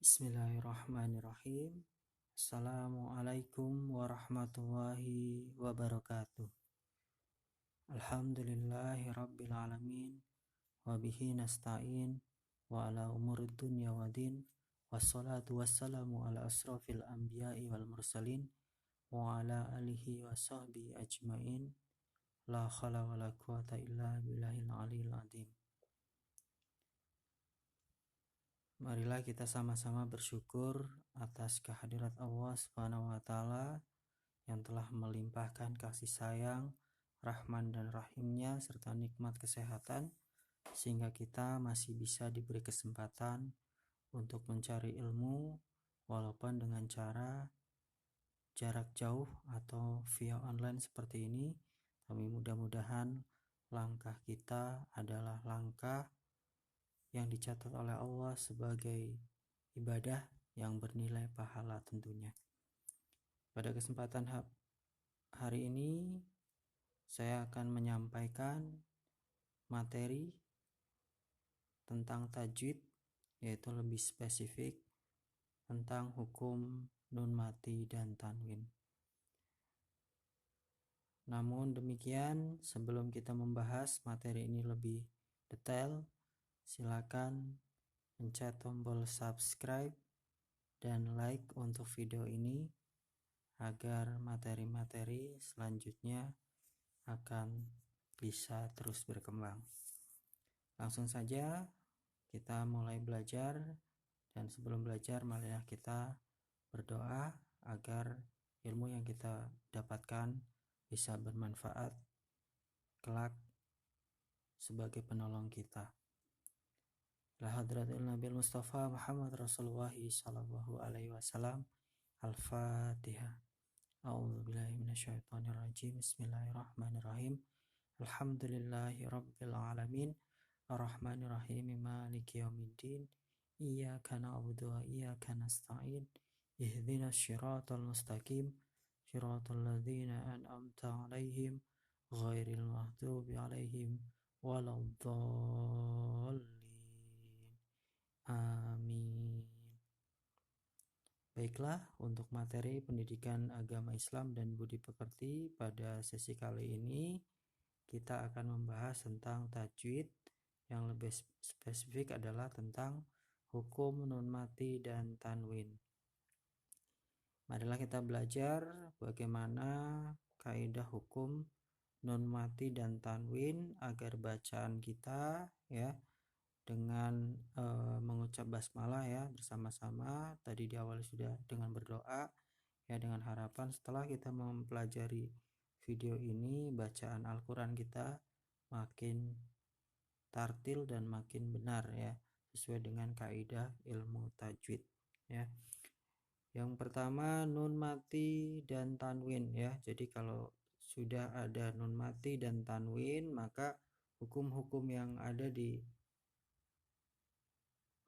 Bismillahirrahmanirrahim. Assalamualaikum warahmatullahi wabarakatuh. Alhamdulillahi rabbil alamin. Wabihi nasta'in. Wa ala umuri dunya wa din. Wassalatu wassalamu ala asrafil anbiya'i wal mursalin. Wa ala alihi wa sahbihi ajmain. La khala wa la quwata illa billahil aliyil azim. Marilah kita sama-sama bersyukur atas kehadirat Allah Subhanahu wa taala yang telah melimpahkan kasih sayang, rahman dan rahimnya serta nikmat kesehatan sehingga kita masih bisa diberi kesempatan untuk mencari ilmu walaupun dengan cara jarak jauh atau via online seperti ini. Tapi mudah-mudahan langkah kita adalah langkah yang dicatat oleh Allah sebagai ibadah yang bernilai pahala tentunya. Pada kesempatan hari ini saya akan menyampaikan materi tentang tajwid, yaitu lebih spesifik tentang hukum nun mati dan tanwin. Namun demikian, sebelum kita membahas materi ini lebih detail, silakan pencet tombol subscribe dan like untuk video ini agar materi-materi selanjutnya akan bisa terus berkembang. Langsung saja kita mulai belajar, dan sebelum belajar marilah kita berdoa agar ilmu yang kita dapatkan bisa bermanfaat kelak sebagai penolong kita. La hadratil Nabil Mustafa Muhammad Rasulullah sallallahu alaihi wasallam. Al-Fatihah. A'udzubillahi minasyaitonirrajim. Bismillahirrahmanirrahim. Alhamdulillahi rabbil alamin. Arrahmanirrahim. Maliki yaumiddin. Iyyaka na'budu wa iyyaka nasta'in. Ihdinas syiratal mustaqim. Syiratal ladzina an'amta 'alaihim ghairil maghdubi 'alaihim waladdallin. Amin. Baiklah, untuk materi pendidikan agama Islam dan budi pekerti pada sesi kali ini kita akan membahas tentang tajwid, yang lebih spesifik adalah tentang hukum nun mati dan tanwin. Marilah kita belajar bagaimana kaidah hukum nun mati dan tanwin agar bacaan kita dengan mengucap basmalah bersama-sama. Tadi di awal sudah dengan berdoa dengan harapan setelah kita mempelajari video ini bacaan Al-Quran kita makin tartil dan makin benar sesuai dengan kaidah ilmu tajwid Yang pertama, nun mati dan tanwin Jadi kalau sudah ada nun mati dan tanwin, maka hukum-hukum yang ada di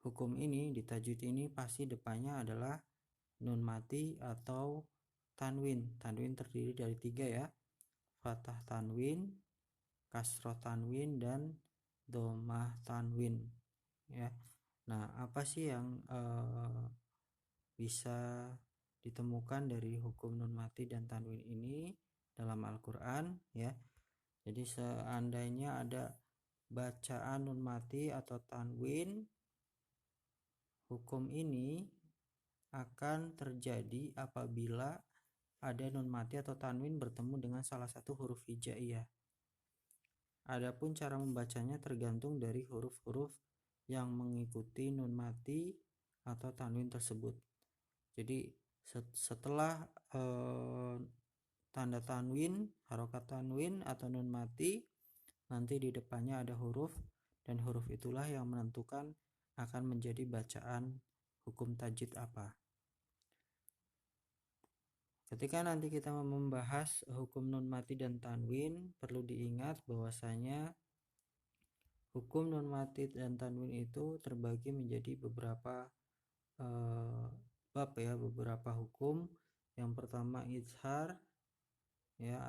hukum ini, di tajwid ini, pasti depannya adalah nun mati atau tanwin. Tanwin terdiri dari 3 fathah tanwin, kasroh tanwin, dan dhammah tanwin Nah, apa sih yang bisa ditemukan dari hukum nun mati dan tanwin ini dalam Al-Quran Jadi seandainya ada bacaan nun mati atau tanwin, hukum ini akan terjadi apabila ada nun mati atau tanwin bertemu dengan salah satu huruf hijaiyah. Adapun cara membacanya tergantung dari huruf-huruf yang mengikuti nun mati atau tanwin tersebut. Jadi setelah tanda tanwin, harokat tanwin atau nun mati, nanti di depannya ada huruf, dan huruf itulah yang menentukan akan menjadi bacaan hukum tajwid apa. Ketika nanti kita membahas hukum nun mati dan tanwin, perlu diingat bahwasanya hukum nun mati dan tanwin itu terbagi menjadi beberapa bab beberapa hukum. Yang pertama izhar,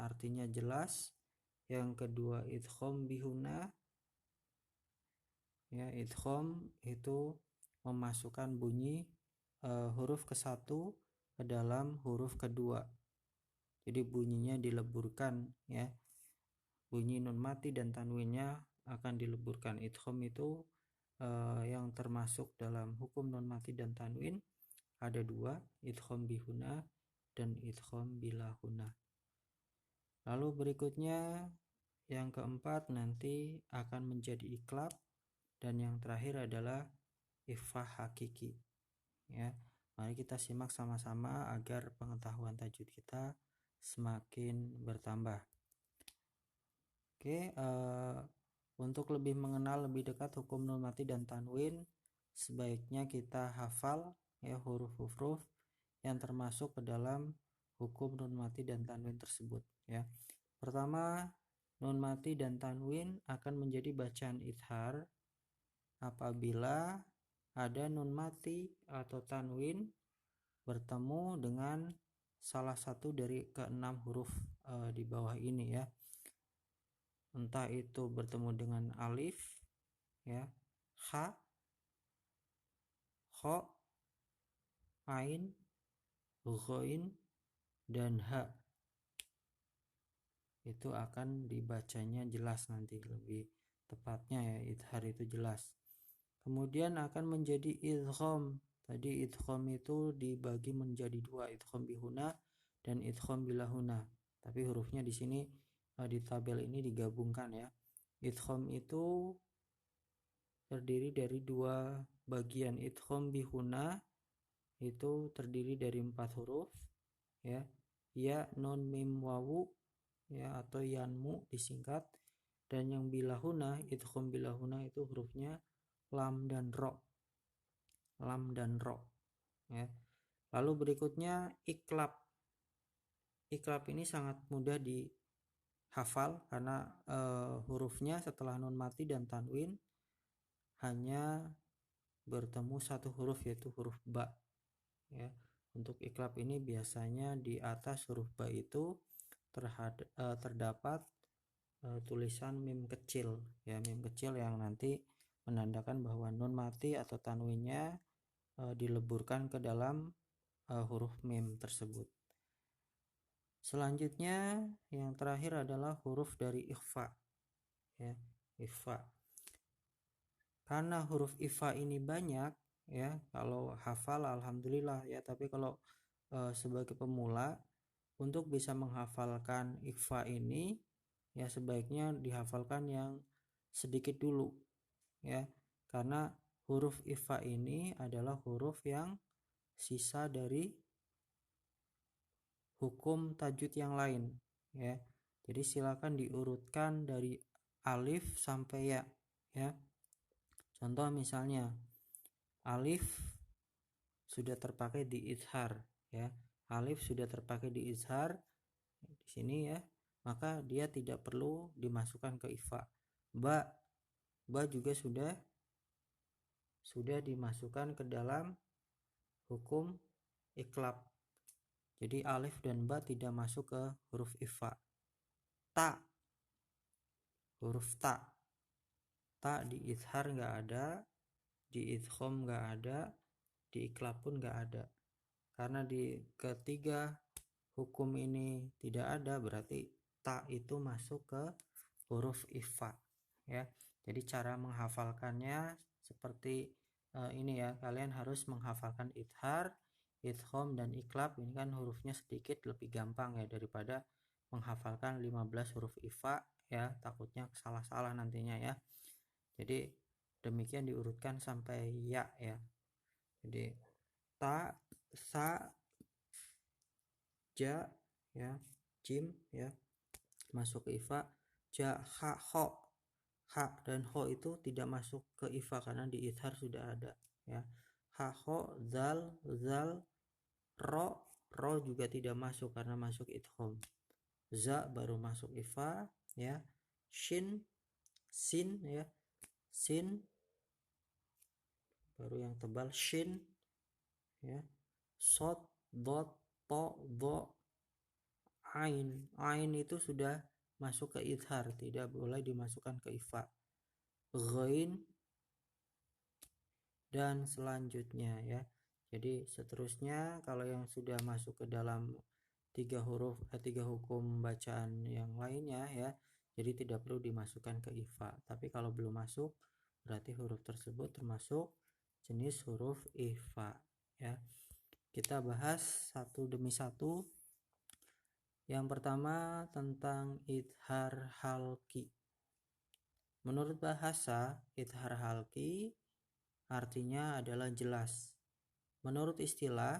artinya jelas. Yang kedua idgham bihuna, idgham itu memasukkan bunyi huruf ke-1 ke dalam huruf kedua. Jadi bunyinya dileburkan ya. Bunyi nun mati dan tanwinnya akan dileburkan. Idgham itu yang termasuk dalam hukum nun mati dan tanwin ada dua, idgham bihuna dan idgham bilahuna. Lalu berikutnya yang keempat nanti akan menjadi iklab, dan yang terakhir adalah ikhfa hakiki. Ya, mari kita simak sama-sama agar pengetahuan tajwid kita semakin bertambah. Oke, untuk lebih mengenal lebih dekat hukum nun mati dan tanwin, sebaiknya kita hafal ya huruf-huruf yang termasuk ke dalam hukum nun mati dan tanwin tersebut ya. Pertama, nun mati dan tanwin akan menjadi bacaan idhar apabila ada nun mati atau tanwin bertemu dengan salah satu dari keenam huruf di bawah ini ya. Entah itu bertemu dengan alif ya, kha, kho, ain, ghain, dan ha. Itu akan dibacanya jelas nanti, lebih tepatnya ya idhar itu jelas. Kemudian akan menjadi idgham. Tadi idgham itu dibagi menjadi dua, idgham bihuna dan idgham bilahuna. Tapi hurufnya di sini di tabel ini digabungkan ya. Idgham itu terdiri dari dua bagian. Idgham bihuna itu terdiri dari 4 huruf ya. Ya, nun, mim, wawu ya, atau yanmu disingkat. Dan yang bilahuna, idgham bilahuna itu hurufnya lam dan ro. Lam dan ro ya. Lalu berikutnya iklab. Iklab ini sangat mudah dihafal karena hurufnya setelah nun mati dan tanwin hanya bertemu satu huruf, yaitu huruf ba ya. Untuk iklab ini biasanya di atas huruf ba itu terdapat tulisan mim kecil ya, mim kecil yang nanti menandakan bahwa nun mati atau tanwinnya dileburkan ke dalam huruf mim tersebut. Selanjutnya yang terakhir adalah huruf dari ikhfa ya, ikhfa. Karena huruf ikhfa ini banyak ya, kalau hafal alhamdulillah ya, tapi kalau sebagai pemula untuk bisa menghafalkan ikhfa ini ya sebaiknya dihafalkan yang sedikit dulu ya, karena huruf ikhfa ini adalah huruf yang sisa dari hukum tajwid yang lain ya. Jadi silakan diurutkan dari alif sampai ya ya. Contoh misalnya alif sudah terpakai di izhar ya. Alif sudah terpakai di izhar di sini ya, maka dia tidak perlu dimasukkan ke ikhfa. Ba juga sudah dimasukkan ke dalam hukum iklab. Jadi alif dan ba tidak masuk ke huruf ikhfa. Ta, huruf ta di izhar nggak ada, di idgham nggak ada, di iklab pun nggak ada. Karena di ketiga hukum ini tidak ada, berarti ta itu masuk ke huruf ikhfa ya. Jadi cara menghafalkannya seperti ini ya, kalian harus menghafalkan idhar, idgham, dan iklab. Ini kan hurufnya sedikit lebih gampang ya daripada menghafalkan 15 huruf ikhfa ya, takutnya salah-salah nantinya ya. Jadi demikian diurutkan sampai ya ya. Jadi ta, sa, ja ya, jim ya masuk ke ikhfa, ja, ha, ho. Ha dan ho itu tidak masuk ke ikhfa karena di izhar sudah ada ya. Ha, ho, zal, ro juga tidak masuk karena masuk idgham. Za baru masuk ikhfa ya. Shin, sin ya. Sin baru yang tebal, shin ya. Sod, dot, to, do, ain itu sudah masuk ke izhar, tidak boleh dimasukkan ke ikhfa. Ghain dan selanjutnya ya. Jadi seterusnya kalau yang sudah masuk ke dalam tiga hukum bacaan yang lainnya ya, jadi tidak perlu dimasukkan ke IFA. Tapi kalau belum masuk berarti huruf tersebut termasuk jenis huruf IFA ya. Kita bahas satu demi satu. Yang pertama tentang idhar halki. Menurut bahasa, idhar halki artinya adalah jelas. Menurut istilah,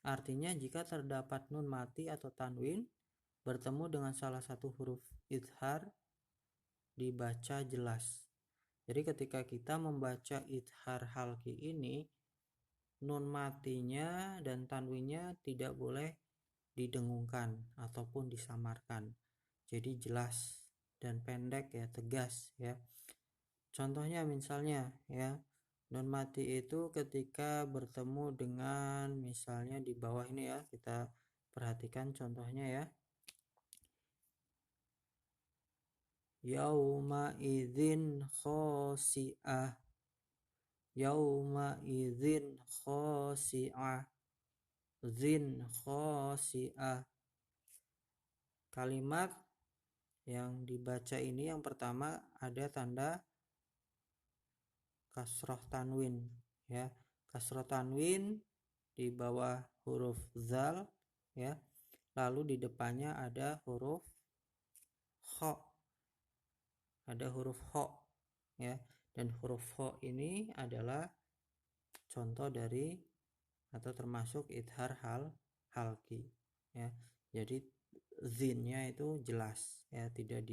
artinya jika terdapat nun mati atau tanwin bertemu dengan salah satu huruf idhar dibaca jelas. Jadi ketika kita membaca idhar halki ini, nun matinya dan tanwinnya tidak boleh didengungkan ataupun disamarkan. Jadi jelas dan pendek ya, tegas ya. Contohnya misalnya ya, nun mati itu ketika bertemu dengan misalnya di bawah ini ya, kita perhatikan contohnya ya. Yauma idzin khosi'ah. Yauma idzin khosi'ah. Zin khosi'ah. Kalimat yang dibaca ini yang pertama ada tanda kasroh tanwin ya. Kasroh tanwin di bawah huruf zal ya. Lalu di depannya ada huruf kho. Ada huruf kho ya. Dan huruf kho ini adalah contoh dari atau termasuk idhar halki ya. Jadi zinnya itu jelas ya, tidak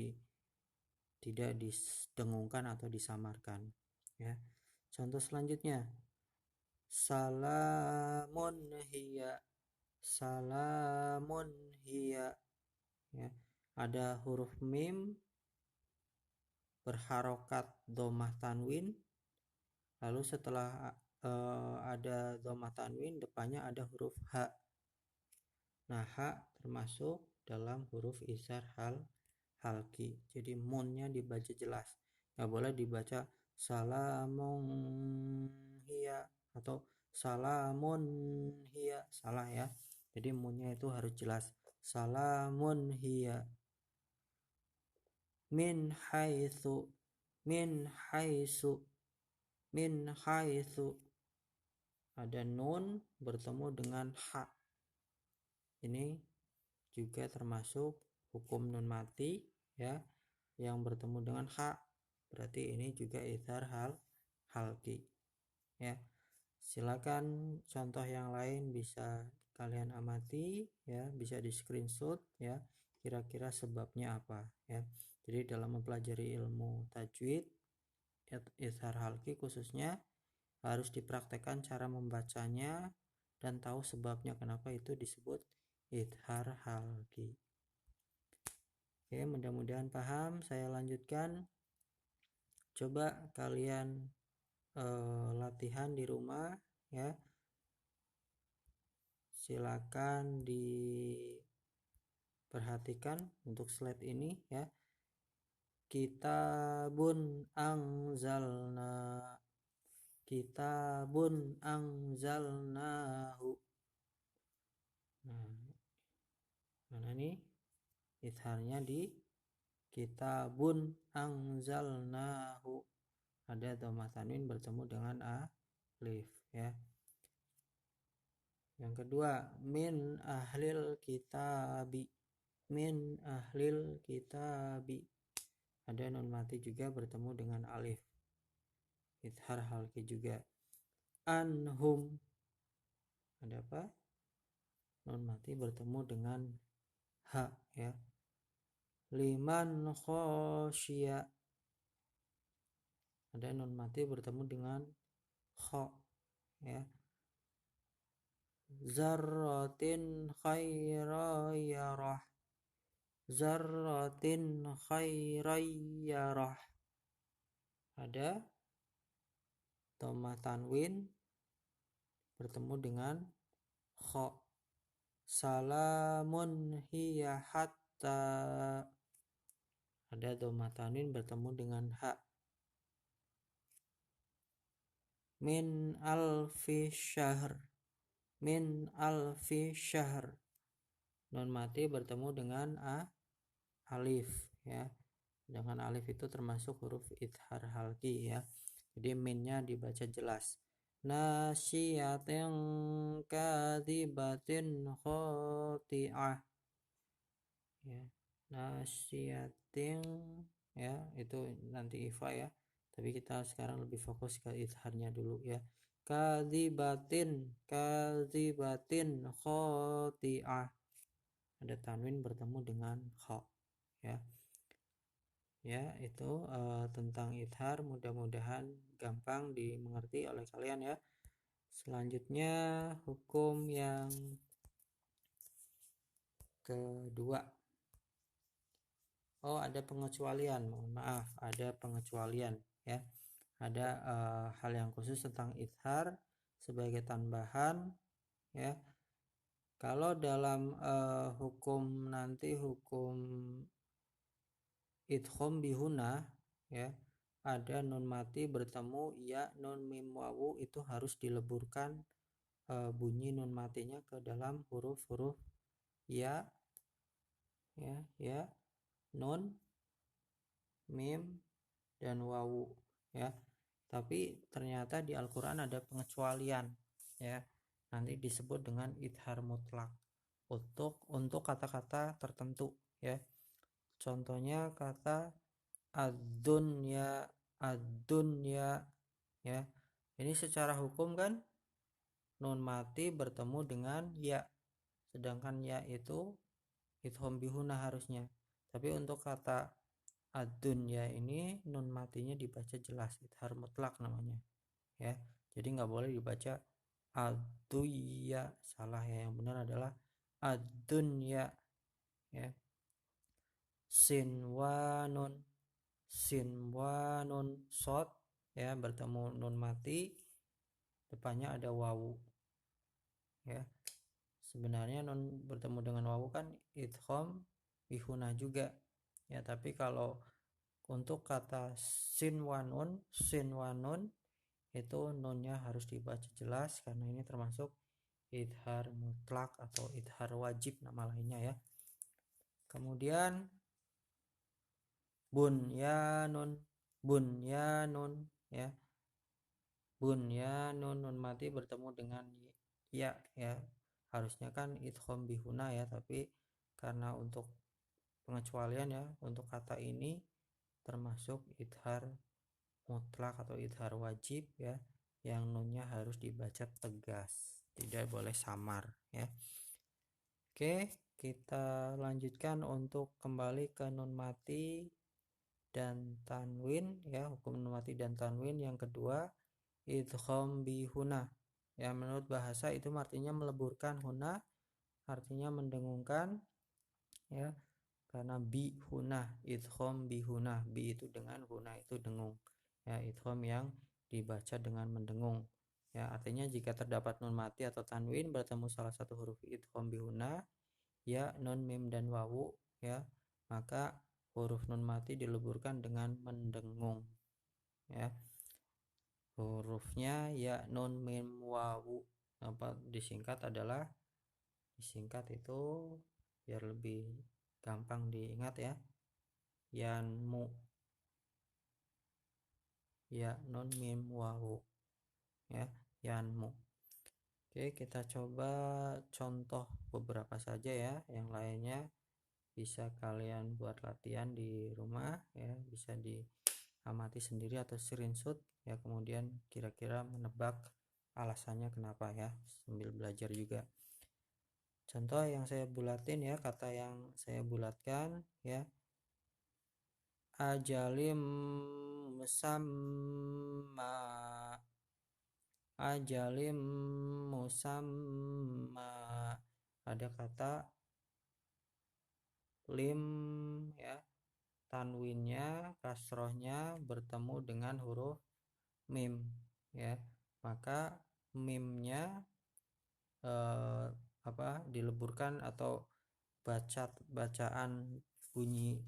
didengungkan atau disamarkan ya. Contoh selanjutnya, salamun hiya. Salamun hiya ya. Ada huruf mim berharokat dhammah tanwin, lalu setelah ada dhammah tanwin depannya ada huruf ha. Nah, ha termasuk dalam huruf izhar halki. Jadi munnya dibaca jelas. Nggak boleh dibaca salamun hiya atau salamun hiya, salah ya. Jadi munnya itu harus jelas. Salamun hiya. Min haitsu. Min haitsu. Min haitsu. Ada nun bertemu dengan ha. Ini juga termasuk hukum nun mati ya, yang bertemu dengan ha. Berarti ini juga idhar halki ya. Silakan contoh yang lain bisa kalian amati ya, bisa di screenshot ya, kira-kira sebabnya apa ya. Jadi dalam mempelajari ilmu tajwid idhar halki khususnya harus dipraktekkan cara membacanya dan tahu sebabnya kenapa itu disebut idhar halki. Oke, mudah-mudahan paham. Saya lanjutkan. Coba kalian latihan di rumah ya. Silakan diperhatikan untuk slide ini ya. Kitabun anzalna. Kitabun anzalnahu. Nah, mana nih? Idharnya di kitabun anzalnahu. Ada dhammah tanwin bertemu dengan alif ya. Yang kedua, min ahlil kitabi. Min ahlil kitabi. Ada nun mati juga bertemu dengan alif. Idhar halki juga. Anhum. Ada apa? Nun mati bertemu dengan ha ya. Liman khosya. Ada nun mati bertemu dengan kho ya. Zarratin khairayyarah. Zarratin khairayyarah. Ada dhammah tanwin bertemu dengan kho. Salamun hiya hatta. Ada dhammah tanwin bertemu dengan ha. Min alfi syahr. min alfi syahr. Nun mati bertemu dengan alif ya. Dengan alif itu termasuk huruf idhar halqi ya. Jadi minnya dibaca jelas. Nasyiatin kadzibatin khoti'ah ya. Nasyiatin ya, itu nanti ifa ya. Tapi kita sekarang lebih fokus ke idharnya dulu ya. Kadzibatin khoti'ah. Ada tanwin bertemu dengan kha ya. Ya, itu tentang idhar, mudah-mudahan gampang dimengerti oleh kalian ya. Selanjutnya hukum yang kedua. Oh, ada pengecualian, mohon maaf, ada pengecualian ya. Ada hal yang khusus tentang idhar sebagai tambahan ya. Kalau dalam hukum idgham bihuna ya, ada nun mati bertemu ya nun mim wawu, itu harus dileburkan bunyi nun matinya ke dalam huruf-huruf ya nun mim dan wawu ya. Tapi ternyata di Al-Qur'an ada pengecualian ya. Nanti disebut dengan idhar mutlak untuk kata-kata tertentu ya. Contohnya kata ad-dunya ya. Ini secara hukum kan nun mati bertemu dengan ya. Sedangkan ya itu idgham bihuna harusnya. Tapi untuk kata ad-dunya ini nun matinya dibaca jelas, idhar mutlak namanya ya. Jadi nggak boleh dibaca ad-duya, salah ya. Yang benar adalah ad-dunya ya. Sinwanun sod ya, bertemu nun mati, depannya ada wawu ya. Sebenarnya nun bertemu dengan wawu kan idgham bihuna juga ya, tapi kalau untuk kata sinwanun itu nunnya harus dibaca jelas karena ini termasuk idhar mutlak atau idhar wajib nama lainnya ya. Kemudian bunyanun ya. Bunyanun nun mati bertemu dengan ya. Harusnya kan idgham bihuna ya, tapi karena untuk pengecualian ya, untuk kata ini termasuk idhar mutlak atau idhar wajib ya, yang nunnya harus dibaca tegas, tidak boleh samar ya. Oke, kita lanjutkan untuk kembali ke nun mati dan tanwin ya. Hukum nun mati dan tanwin yang kedua, idgham bihuna ya. Menurut bahasa itu artinya meleburkan, huna artinya mendengungkan ya, karena bihuna, idgham bihuna, bi itu dengan, huna itu dengung ya. Idgham yang dibaca dengan mendengung ya. Artinya jika terdapat nun mati atau tanwin bertemu salah satu huruf idgham bihuna ya, nun mim dan wawu ya, maka huruf nun mati dileburkan dengan mendengung ya. Hurufnya ya nun mim wawu, apa disingkat itu biar lebih gampang diingat ya, yanmu ya nun mim wawu ya, yanmu. Oke, kita coba contoh beberapa saja ya, yang lainnya bisa kalian buat latihan di rumah ya, bisa diamati sendiri atau screenshot ya, kemudian kira-kira menebak alasannya kenapa ya, sambil belajar juga. Contoh yang saya bulatin ya, kata yang saya bulatkan ya, ajalim musamma, ada kata lim ya, tanwinnya kasrohnya bertemu dengan huruf mim ya, maka mimnya dileburkan atau bacaan bunyi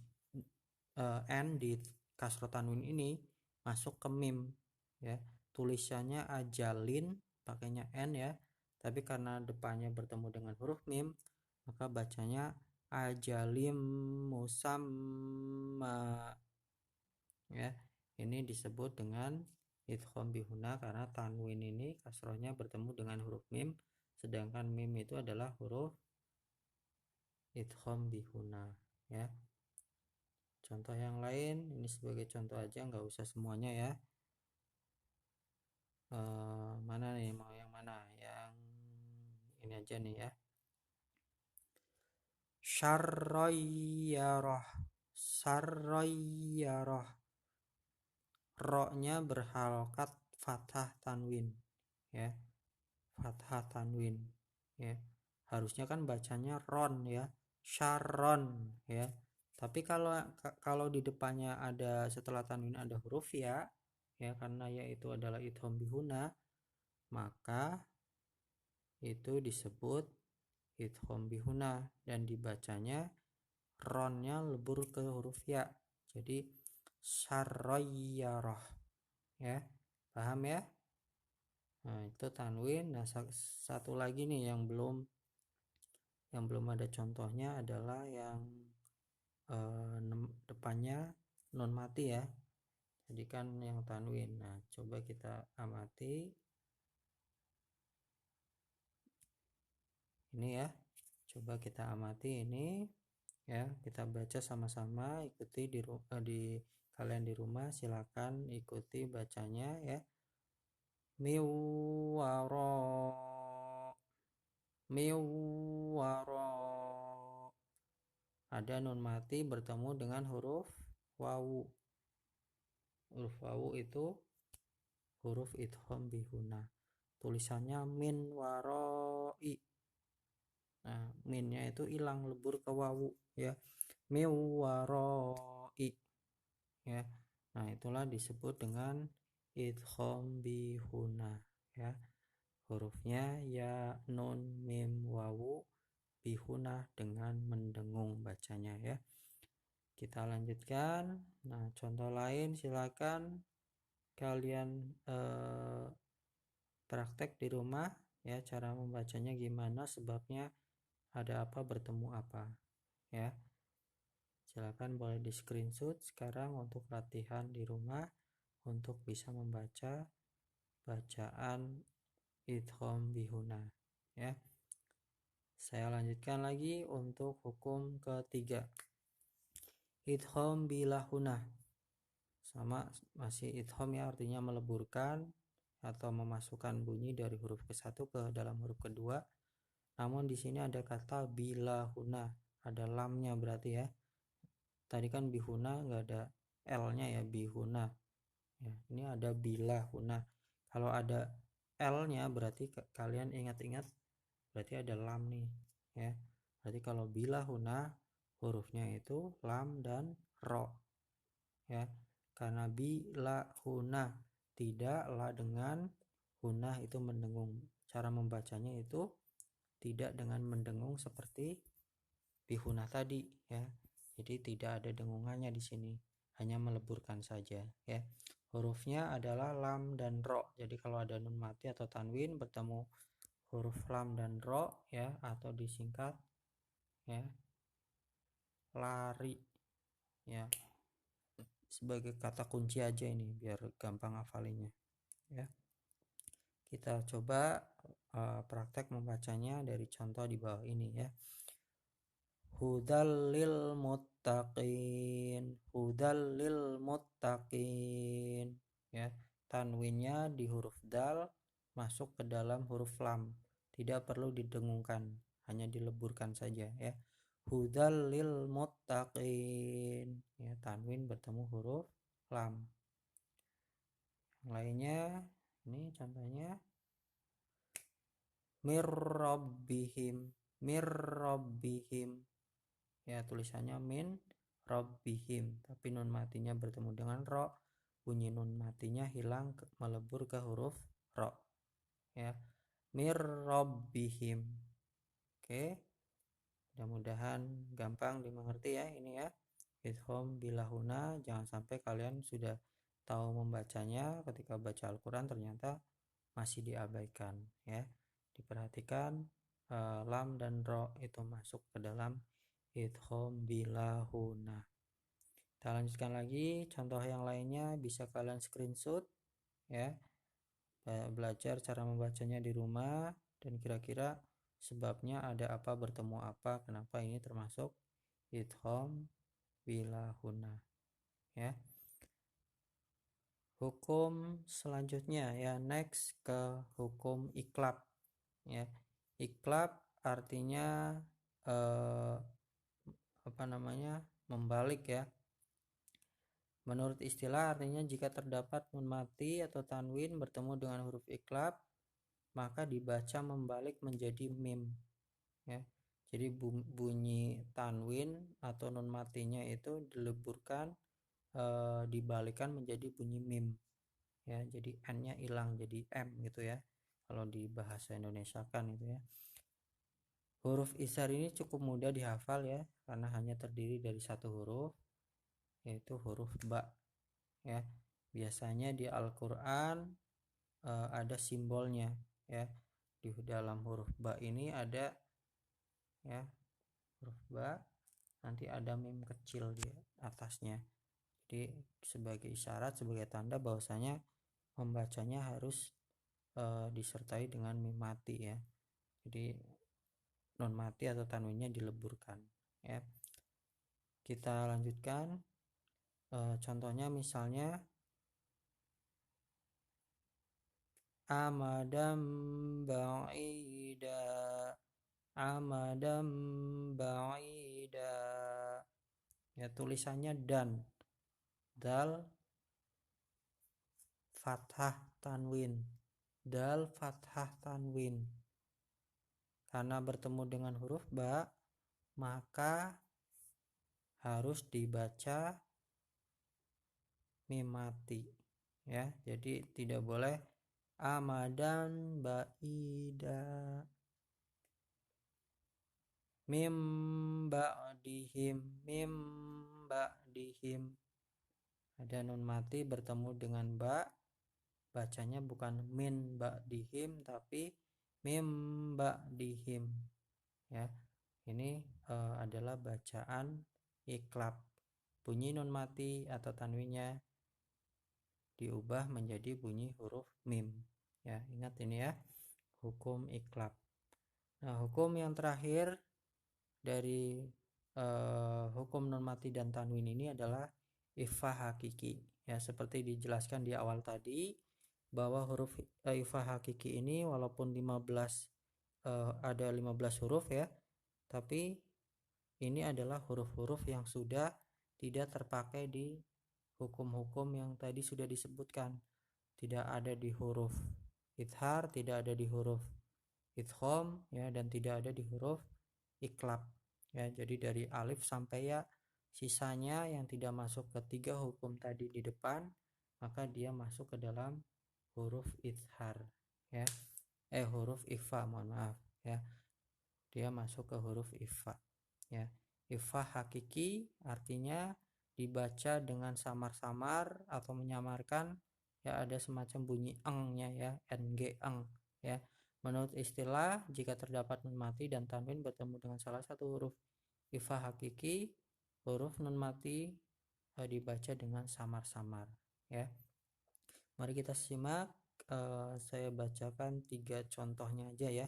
n di kasroh tanwin ini masuk ke mim ya. Tulisannya ajalin pakainya n ya, tapi karena depannya bertemu dengan huruf mim, maka bacanya ajalim musamma, ya. Ini disebut dengan idgham bihuna karena tanwin ini kasrohnya bertemu dengan huruf mim, sedangkan mim itu adalah huruf idgham bihuna, ya. Contoh yang lain, ini sebagai contoh aja, nggak usah semuanya ya. Mana nih, mau yang mana? Yang ini aja nih ya. Syarrayyarah, sarrayyarah, ro-nya berharokat fathah tanwin, ya, fathah tanwin, ya. Harusnya kan bacanya ron ya, syarron ya. Tapi kalau di depannya ada, setelah tanwin ada huruf ya, karena ya itu adalah idgham bihuna, maka itu disebut idgham bihuna dan dibacanya ronnya lebur ke huruf ya. Jadi syarrayyarah, ya. Paham ya? Nah, itu tanwin. Nah, satu lagi nih yang belum ada contohnya adalah yang depannya nun mati ya. Jadi kan yang tanwin. Nah, coba kita amati. Ini ya. Coba kita amati ini ya. Kita baca sama-sama, ikuti di kalian di rumah, silakan ikuti bacanya ya. Miwaro, miwaro. Ada nun mati bertemu dengan huruf wawu. Huruf wawu itu huruf idgham bihuna. Tulisannya min waroi. Nah, minnya itu hilang, lebur ke wawu ya. Miwaroi ya. Nah, itulah disebut dengan idgham bihuna ya. Hurufnya ya, nun, mim, wawu, bihuna dengan mendengung bacanya ya. Kita lanjutkan. Nah, contoh lain silakan kalian praktek di rumah ya, cara membacanya gimana, sebabnya ada apa, bertemu apa ya. Silakan boleh di screenshot sekarang untuk latihan di rumah untuk bisa membaca bacaan idgham bihuna ya. Saya lanjutkan lagi untuk hukum ketiga, idgham bilahuna. Sama, masih idgham ya, artinya meleburkan atau memasukkan bunyi dari huruf ke-1 ke dalam huruf kedua. Namun di sini ada kata bilahuna, ada lamnya berarti ya. Tadi kan bihuna nggak ada L-nya ya, bihuna. Ya, ini ada bilahuna. Kalau ada L-nya berarti kalian ingat-ingat berarti ada lam nih ya. Berarti kalau bilahuna hurufnya itu lam dan ro ya. Karena bilahuna tidak la dengan huna itu mendengung. Cara membacanya itu tidak dengan mendengung seperti bihuna tadi ya. Jadi tidak ada dengungannya di sini, hanya meleburkan saja ya. Hurufnya adalah lam dan ro. Jadi kalau ada nun mati atau tanwin bertemu huruf lam dan ro ya, atau disingkat ya lari ya, sebagai kata kunci aja ini biar gampang hafalinnya ya. Kita coba praktek membacanya dari contoh di bawah ini ya. Hudal lil muttaqin, hudal lil muttaqin ya. Tanwinnya di huruf dal masuk ke dalam huruf lam, tidak perlu didengungkan, hanya dileburkan saja ya. Hudal lil muttaqin ya, tanwin bertemu huruf lam. Yang lainnya ini contohnya mirrabbihim, mirrabbihim ya, tulisannya min rabbihim, tapi nun matinya bertemu dengan ro, bunyi nun matinya hilang, melebur ke huruf ro ya, mir rabbihim. Oke, mudah-mudahan gampang dimengerti ya ini ya, idgham bilahuna. Jangan sampai kalian sudah tahu membacanya, ketika baca Al-Quran ternyata masih diabaikan ya. Diperhatikan lam dan ro itu masuk ke dalam idgham bila huna. Kita lanjutkan lagi, contoh yang lainnya bisa kalian screenshot ya. Belajar cara membacanya di rumah dan kira-kira sebabnya ada apa, bertemu apa, kenapa ini termasuk idgham bila huna ya. Hukum selanjutnya ya, next ke hukum iklab ya. Iklab artinya membalik ya. Menurut istilah artinya jika terdapat nun mati atau tanwin bertemu dengan huruf iklab maka dibaca membalik menjadi mim ya. Jadi bunyi tanwin atau nun matinya itu dileburkan, dibalikan menjadi bunyi mim ya. Jadi n-nya hilang jadi m gitu ya kalau di bahasa Indonesia kan itu ya. Huruf isar ini cukup mudah dihafal ya karena hanya terdiri dari satu huruf, yaitu huruf ba ya. Biasanya di Al-Qur'an ada simbolnya ya. Di dalam huruf ba ini ada ya, huruf ba nanti ada mim kecil di atasnya. Jadi sebagai isyarat, sebagai tanda bahwasanya membacanya harus disertai dengan mim mati ya. Jadi nun mati atau tanwinnya dileburkan ya. Kita lanjutkan, contohnya misalnya amadam ba'ida, amadam ba'ida ya. Tulisannya dan, dal fathah tanwin, dal fathah tanwin. Karena bertemu dengan huruf ba maka harus dibaca mim mati ya. Jadi tidak boleh amadan ba'ida, mim ba'dihim, mim ba'dihim. Ada nun mati bertemu dengan ba, bacanya bukan min ba'dihim tapi mim ba'dihim ya. Ini adalah bacaan iklab. Bunyi nun mati atau tanwinnya diubah menjadi bunyi huruf mim ya. Ingat ini ya, hukum iklab. Nah, hukum yang terakhir dari hukum nun mati dan tanwin ini adalah ikhfa hakiki ya. Seperti dijelaskan di awal tadi bahwa huruf ikhfa hakiki ini walaupun 15 ada 15 huruf ya, tapi ini adalah huruf-huruf yang sudah tidak terpakai di hukum-hukum yang tadi sudah disebutkan. Tidak ada di huruf idhar, tidak ada di huruf idgham ya, dan tidak ada di huruf iklab ya. Jadi dari alif sampai ya, sisanya yang tidak masuk ke 3 hukum tadi di depan maka dia masuk ke dalam huruf idhar ya. Huruf ikhfa, mohon maaf ya. Dia masuk ke huruf ikhfa ya. Ikhfa hakiki artinya dibaca dengan samar-samar atau menyamarkan ya, ada semacam bunyi engnya ya, ng eng ya. Menurut istilah jika terdapat nun mati dan tanwin bertemu dengan salah satu huruf ikhfa hakiki, huruf nun mati dibaca dengan samar-samar ya. Mari kita simak, saya bacakan 3 contohnya aja ya.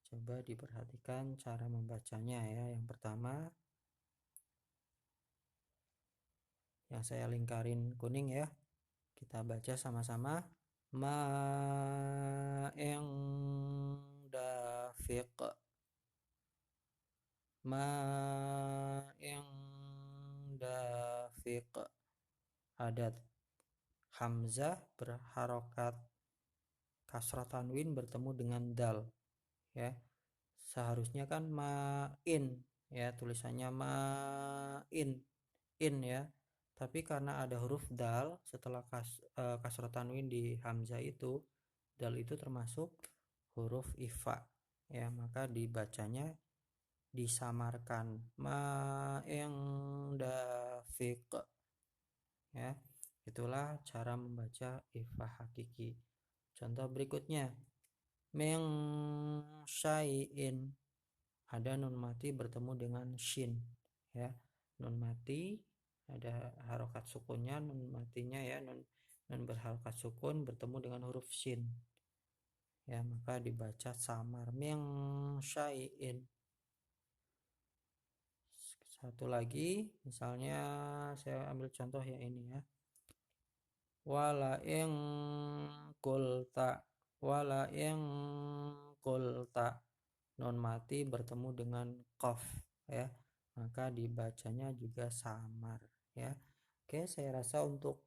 Coba diperhatikan cara membacanya ya. Yang pertama yang saya lingkarin kuning ya, kita baca sama-sama. Ma'ing dafiq, ma'ing dafiq. Ada hamzah berharokat kasrah tanwin bertemu dengan dal ya. Seharusnya kan ma'in ya, tulisannya ma'in, in ya. Tapi karena ada huruf dal setelah kasrah tanwin di hamzah itu, dal itu termasuk huruf ikhfa ya, maka dibacanya disamarkan ma'ing dafiq ya. Itulah cara membaca ikhfa hakiki. Contoh berikutnya, Min syai'in, ada nun mati bertemu dengan shin ya. Nun mati ada harokat sukunnya, nun matinya ya, nun berharokat sukun bertemu dengan huruf shin ya, maka dibaca samar. Min syai'in. Satu lagi, misalnya saya ambil contoh yang ini ya. Wala ing kulta, wala ing kulta, nun mati bertemu dengan qaf ya, maka dibacanya juga samar ya. Oke, saya rasa untuk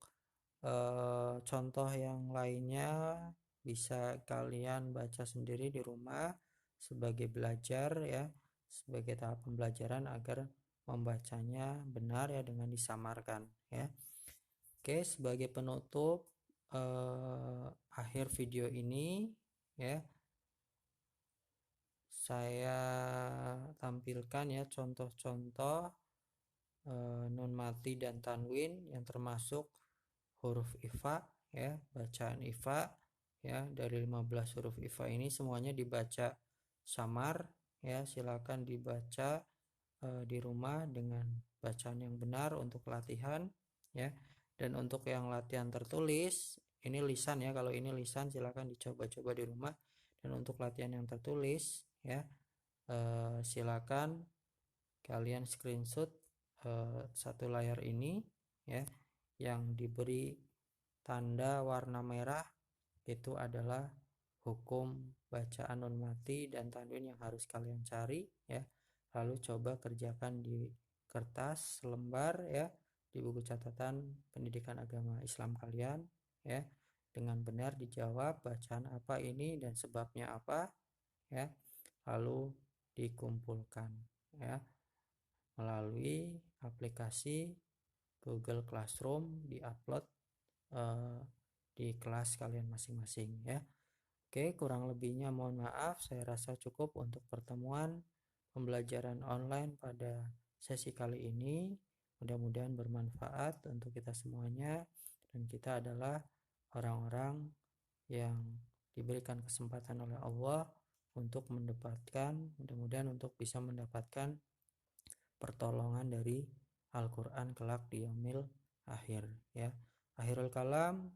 contoh yang lainnya bisa kalian baca sendiri di rumah sebagai belajar ya, sebagai tahap pembelajaran agar membacanya benar ya dengan disamarkan ya. Oke, sebagai penutup akhir video ini ya, saya tampilkan ya contoh-contoh nun mati dan tanwin yang termasuk huruf ifa ya, bacaan ifa ya. Dari 15 huruf ifa ini semuanya dibaca samar ya. Silakan dibaca di rumah dengan bacaan yang benar untuk latihan ya. Dan untuk yang latihan tertulis, ini lisan ya, kalau ini lisan silakan dicoba-coba di rumah. Dan untuk latihan yang tertulis ya, silakan kalian screenshot satu layar ini ya, yang diberi tanda warna merah itu adalah hukum bacaan nun mati dan tanwin yang harus kalian cari ya. Lalu coba kerjakan di kertas lembar ya, di buku catatan pendidikan agama Islam kalian ya. Dengan benar dijawab bacaan apa ini dan sebabnya apa ya. Lalu dikumpulkan ya melalui aplikasi Google Classroom, diupload di kelas kalian masing-masing ya. Oke, kurang lebihnya mohon maaf. Saya rasa cukup untuk pertemuan pembelajaran online pada sesi kali ini. Mudah-mudahan bermanfaat untuk kita semuanya, dan kita adalah orang-orang yang diberikan kesempatan oleh Allah untuk mendapatkan, mudah-mudahan untuk bisa mendapatkan pertolongan dari Al-Quran kelak di yaumil akhir ya. Akhirul kalam,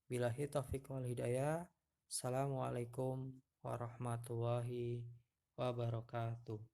billahi taufiq wal hidayah. Assalamualaikum warahmatullahi wabarakatuh.